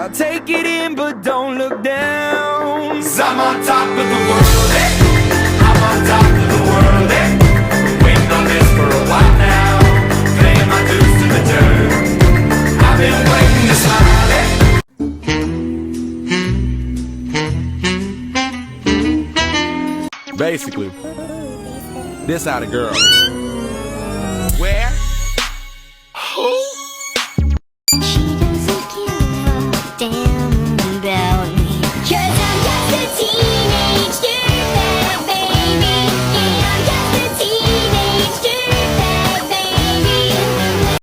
I'll take it in, but don't look down. 'Cause I'm on top of the world, eh? I'm on top of the world, eh? Waiting on this for a while now, paying my dues to the dirt. I've been waiting to smile, eh? Basically, this how the girl is. Where? Who?